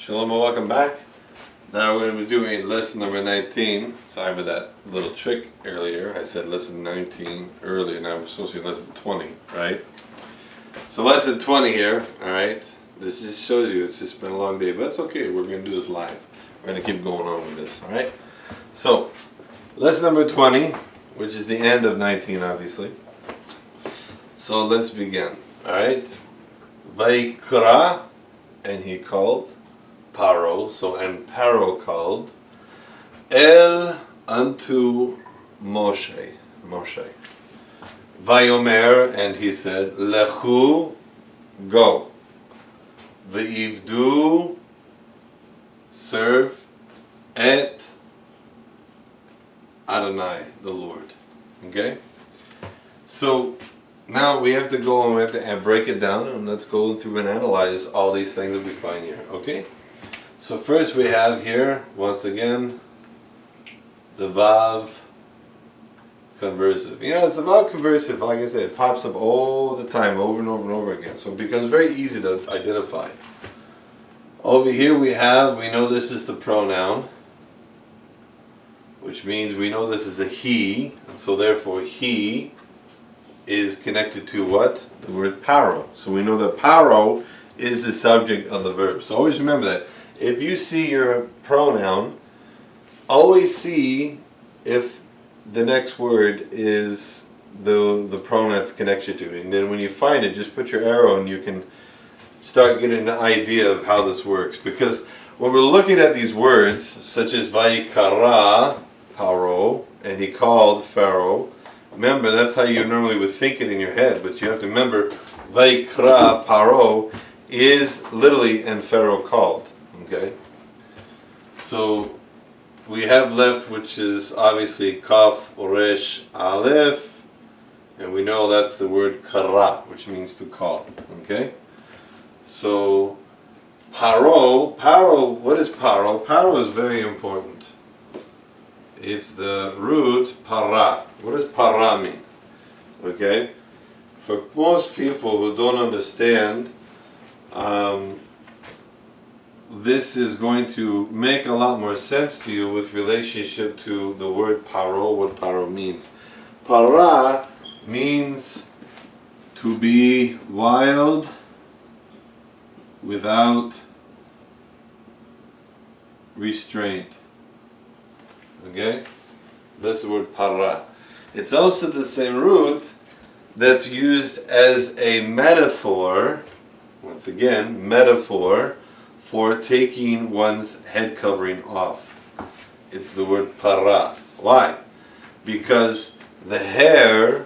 Shalom and welcome back. Now we're going to be doing lesson number 19. Sorry for that little trick earlier. I said lesson 19 earlier, now I'm supposed to be lesson 20, right? So lesson 20 here, alright? This just shows you it's just been a long day, but it's okay. We're going to do this live. We're going to keep going on with this, alright? So, lesson number 20, which is the end of 19, obviously. So let's begin, alright? Vaikra, and he called. Paro, and Paro called El unto Moshe. Vayomer, and he said, Lechu, go. Ve'ivdu, serve, et Adonai, the Lord. Okay? So, now we have to go and we have to break it down, and let's go through and analyze all these things that we find here. Okay? So first we have here, once again, the Vav conversive. You know, it's the Vav conversive, like I said, it pops up all the time, over and over and over again. So it becomes very easy to identify. Over here we know this is the pronoun, which means we know this is a he, and so therefore he is connected to what? The word paro. So we know that paro is the subject of the verb. So always remember that. If you see your pronoun, always see if the next word is the pronoun it's connected to. And then when you find it, just put your arrow and you can start getting an idea of how this works. Because when we're looking at these words, such as Vaikara, Paro, and he called Pharaoh, remember that's how you normally would think it in your head, but you have to remember Vaikra, Paro, is literally and Pharaoh called. Okay, so we have left, which is obviously Kaf, Oresh, Aleph, and we know that's the word Kara, which means to call. Okay, so Paro, what is Paro? Paro is very important. It's the root Para. What does Para mean? Okay, for most people who don't understand, this is going to make a lot more sense to you with relationship to the word paro, what paro means. Para means to be wild without restraint. Okay? That's the word para. It's also the same root that's used as a metaphor, once again, metaphor, for taking one's head covering off. It's the word para. Why? Because the hair,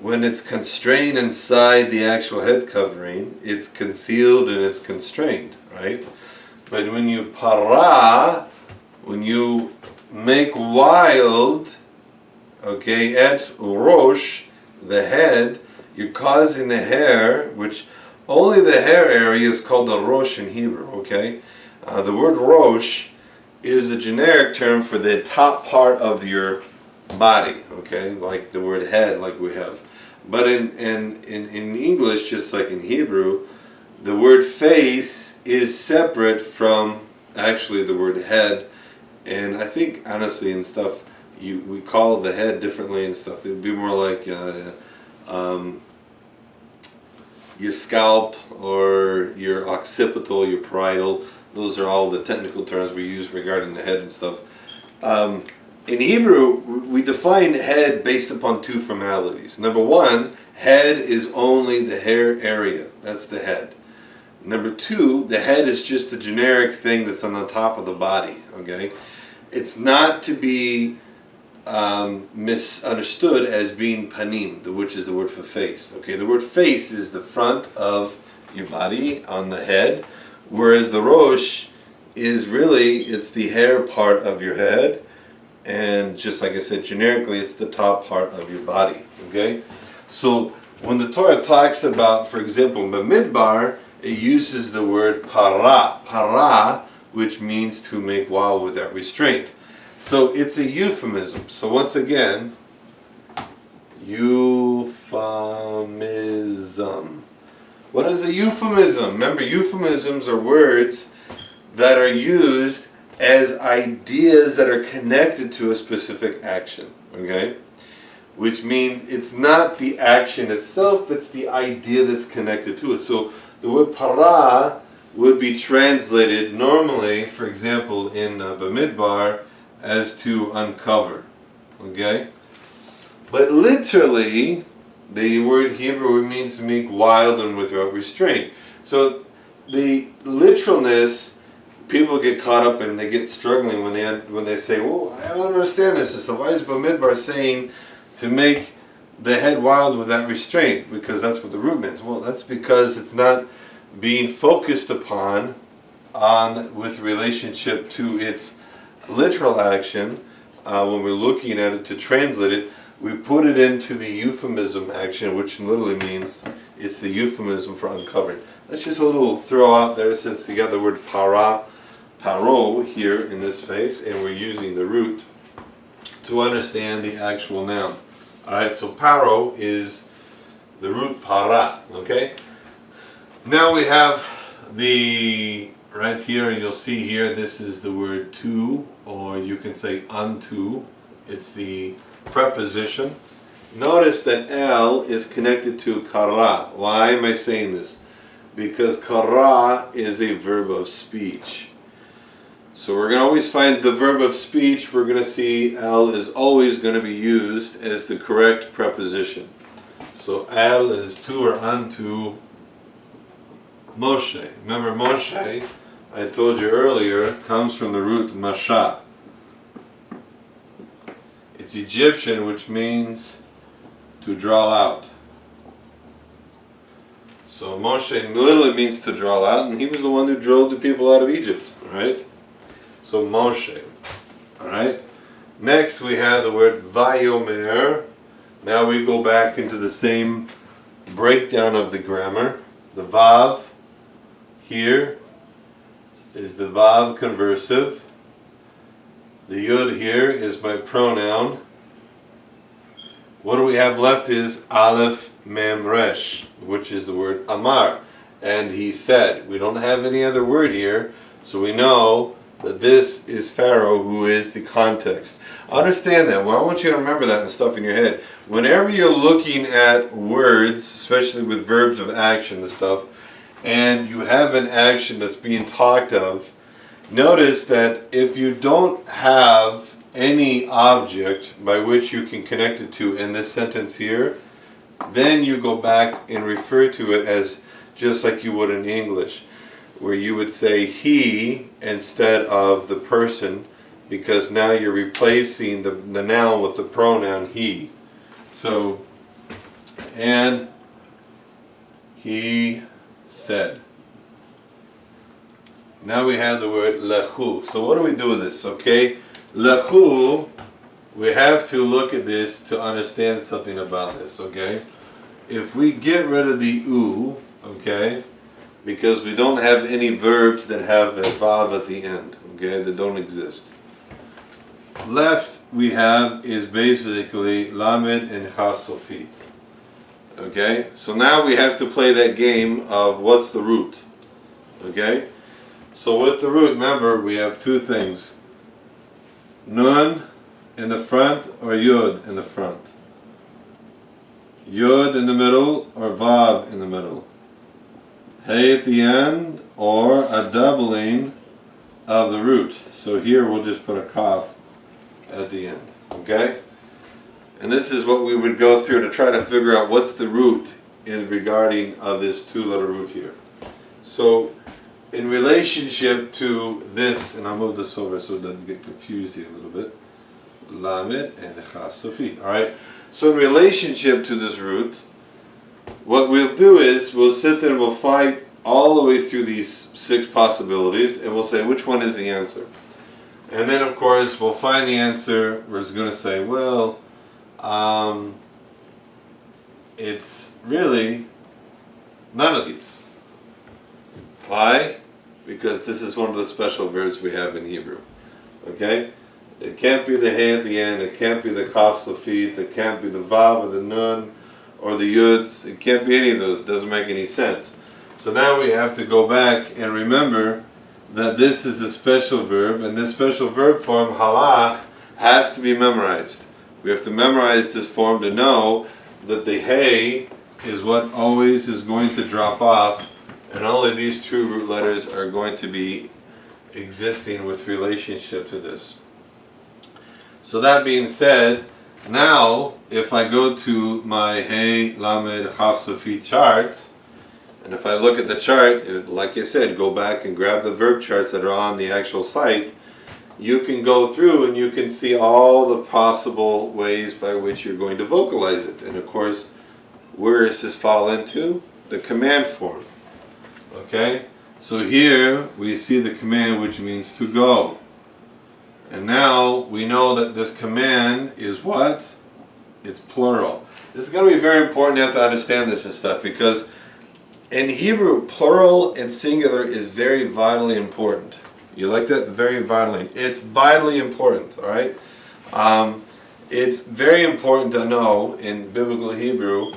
when it's constrained inside the actual head covering, it's concealed and it's constrained, right? But when you para, when you make wild, okay, et rosh, the head, you're causing the hair, which only the hair area is called the rosh in Hebrew, okay? The word rosh is a generic term for the top part of your body, okay? Like the word head, like we have. But in English, just like in Hebrew, the word face is separate from actually the word head. And I think, honestly, and stuff, we call the head differently and stuff. It would be more like your scalp or your occipital, your parietal. Those are all the technical terms we use regarding the head and stuff. In Hebrew, we define head based upon two formalities. Number one, head is only the hair area. That's the head. Number two, the head is just a generic thing that's on the top of the body. Okay, it's not to be misunderstood as being panim, which is the word for face. Okay, the word face is the front of your body on the head, whereas the rosh is really, it's the hair part of your head, and just like I said, generically, it's the top part of your body. Okay, so when the Torah talks about, for example, Bamidbar, it uses the word para, which means to make wild without restraint. So it's a euphemism. So once again, euphemism. What is a euphemism? Remember, euphemisms are words that are used as ideas that are connected to a specific action, okay? Which means it's not the action itself, it's the idea that's connected to it. So the word para would be translated normally, for example, in Bamidbar, as to uncover, okay? But literally, the word Hebrew means to make wild and without restraint. So the literalness, people get caught up and they get struggling when they say, well, I don't understand this. So why is Bamidbar saying to make the head wild without restraint? Because that's what the root means. Well, that's because it's not being focused upon with relationship to its literal action. When we're looking at it to translate it, we put it into the euphemism action, which literally means it's the euphemism for uncovered. That's just a little throw out there, since you got the word para, paro here in this face, and we're using the root to understand the actual noun. Alright, so paro is the root para, okay? Now we have the, right here, you'll see here, this is the word to, or you can say unto. It's the preposition. Notice that el is connected to kara. Why am I saying this? Because kara is a verb of speech. So we're going to always find the verb of speech. We're going to see el is always going to be used as the correct preposition. So el is to or unto Moshe. Remember Moshe, I told you earlier, comes from the root masha. It's Egyptian, which means to draw out. So Moshe literally means to draw out, and he was the one who drove the people out of Egypt, right? So Moshe, all right? Next we have the word vayomer. Now we go back into the same breakdown of the grammar. The vav here is the vav conversive. The yud here is my pronoun. What do we have left is aleph mem resh, which is the word amar. And he said. We don't have any other word here, so we know that this is Pharaoh, who is the context. Understand that. Well, I want you to remember that and stuff in your head. Whenever you're looking at words, especially with verbs of action and stuff, and you have an action that's being talked of, notice that if you don't have any object by which you can connect it to in this sentence here, then you go back and refer to it as just like you would in English, where you would say he instead of the person, because now you're replacing the noun with the pronoun he. So, and he said. Now we have the word lechu. So what do we do with this? Okay, lechu, we have to look at this to understand something about this. Okay, if we get rid of the u, okay, because we don't have any verbs that have a vav at the end, okay, that don't exist. Left we have is basically lamed and chasofit. Okay, so now we have to play that game of what's the root. Okay, so with the root, remember we have two things: nun in the front or yud in the front. Yud in the middle or vav in the middle. Hey at the end, or a doubling of the root. So here we'll just put a kaf at the end. Okay? And this is what we would go through to try to figure out what's the root in regarding of this two-letter root here. So in relationship to this, and I'll move this over so it doesn't get confused here a little bit. Lamed and chaf sofit. Alright? So in relationship to this root, what we'll do is we'll sit there and we'll fight all the way through these 6 possibilities, and we'll say which one is the answer. And then of course we'll find the answer. We're going to say, well, it's really none of these. Why? Because this is one of the special verbs we have in Hebrew. Okay? It can't be the hey at the end, it can't be the kaf sofit, it can't be the vav or the nun or the yuds. It can't be any of those. It doesn't make any sense. So now we have to go back and remember that this is a special verb, and this special verb form, halach, has to be memorized. We have to memorize this form to know that the hey is what always is going to drop off, and only these two root letters are going to be existing with relationship to this. So that being said, now if I go to my Hey Lamed Chaf Sofi chart, and if I look at the chart, like I said, go back and grab the verb charts that are on the actual site, you can go through and you can see all the possible ways by which you're going to vocalize it. And of course, where does this fall into? The command form. Okay? So here we see the command, which means to go. And now we know that this command is what? It's plural. This is going to be very important. You have to understand this and stuff, because in Hebrew, plural and singular is very vitally important. You like that? Very vitally. It's vitally important, all right? It's very important to know in biblical Hebrew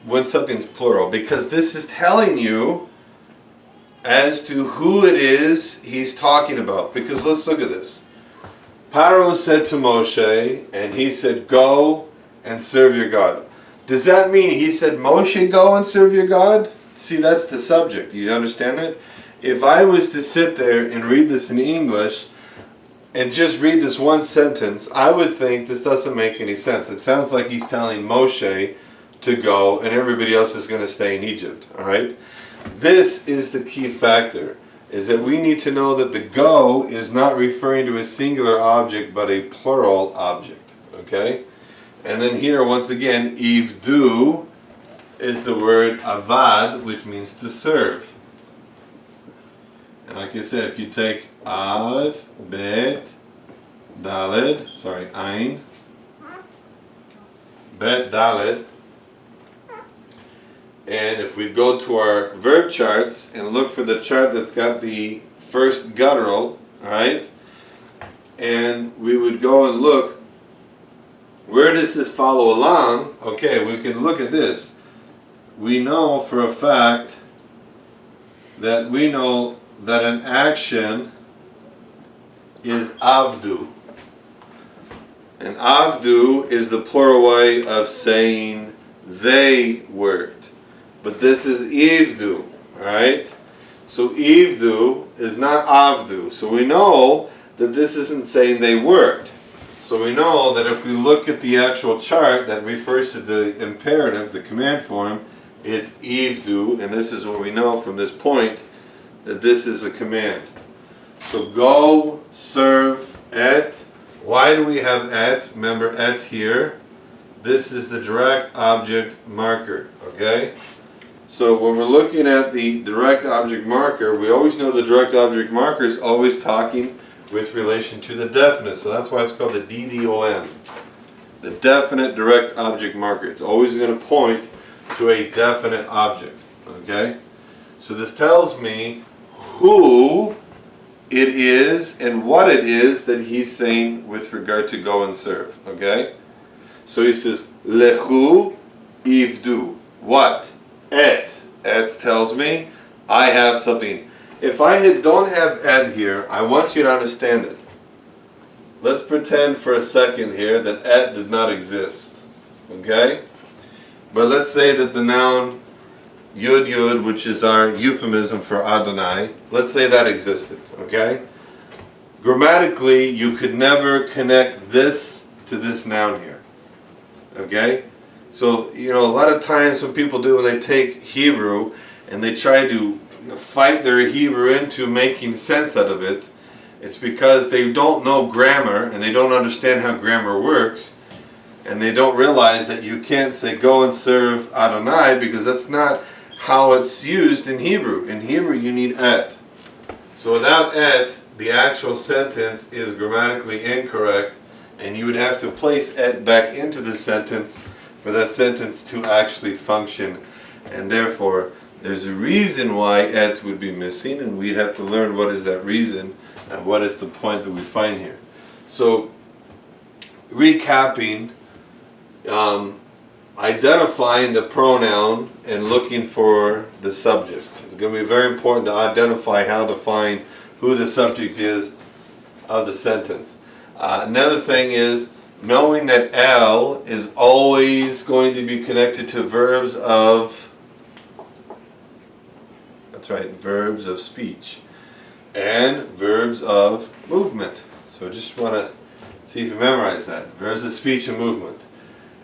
when something's plural, because this is telling you as to who it is he's talking about. Because let's look at this. Paro said to Moshe, and he said, go and serve your God. Does that mean he said, Moshe, go and serve your God? See, that's the subject. You understand that? If I was to sit there and read this in English and just read this one sentence, I would think this doesn't make any sense. It sounds like he's telling Moshe to go and everybody else is going to stay in Egypt. All right? This is the key factor, is that we need to know that the go is not referring to a singular object but a plural object. Okay? And then here, once again, ivdu is the word avad, which means to serve. And like I said, if you take av, bet, daled, ein, bet, daled, and if we go to our verb charts and look for the chart that's got the first guttural, alright, and we would go and look, where does this follow along? Okay, we can look at this. We know for a fact that we know that an action is avdu. And avdu is the plural way of saying they worked. But this is ivdu, alright? So ivdu is not avdu. So we know that this isn't saying they worked. So we know that if we look at the actual chart that refers to the imperative, the command form, it's ivdu, and this is what we know from this point, that this is a command. So go, serve, et. Why do we have et? Remember et here. This is the direct object marker, okay? So when we're looking at the direct object marker, we always know the direct object marker is always talking with relation to the definite. So that's why it's called the DDOM. The definite direct object marker. It's always going to point to a definite object, okay? So this tells me who it is and what it is that he's saying with regard to go and serve, okay? So he says, lechu ivdu. What? Et. Et tells me I have something. If I don't have et here, I want you to understand it. Let's pretend for a second here that et did not exist, okay? But let's say that the noun Yud Yud, which is our euphemism for Adonai, let's say that existed, okay? Grammatically, you could never connect this to this noun here, okay? So, you know, a lot of times what people do when they take Hebrew and they try to fight their Hebrew into making sense out of it, it's because they don't know grammar and they don't understand how grammar works, and they don't realize that you can't say go and serve Adonai because that's not how it's used in Hebrew. In Hebrew you need et. So without et, the actual sentence is grammatically incorrect, and you would have to place et back into the sentence for that sentence to actually function, and therefore there's a reason why et would be missing, and we'd have to learn what is that reason and what is the point that we find here. So recapping, identifying the pronoun and looking for the subject. It's going to be very important to identify how to find who the subject is of the sentence. Another thing is knowing that L is always going to be connected to verbs of, that's right, verbs of speech and verbs of movement. So I just want to see if you memorize that. Verbs of speech and movement.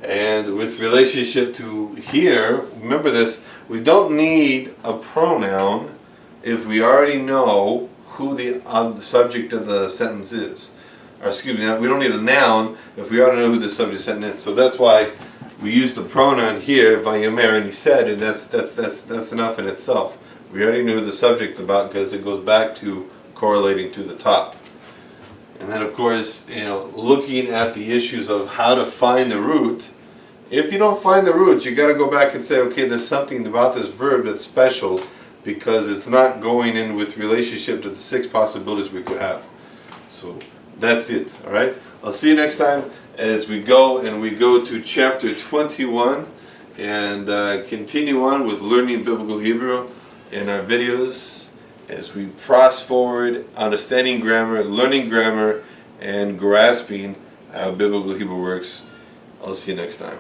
And with relationship to here, remember this, we don't need a pronoun if we already know who the subject of the sentence is. Or excuse me, we don't need a noun if we already know who the subject of the sentence is. So that's why we use the pronoun here, vayomer, and he said, and that's enough in itself. We already knew who the subject's about because it goes back to correlating to the top. And then of course, looking at the issues of how to find the root. If you don't find the root, you got to go back and say, okay, there's something about this verb that's special because it's not going in with relationship to the 6 possibilities we could have. So that's it, all right? I'll see you next time as we go to chapter 21 and continue on with learning Biblical Hebrew in our videos as we press forward, understanding grammar, learning grammar, and grasping how Biblical Hebrew works. I'll see you next time.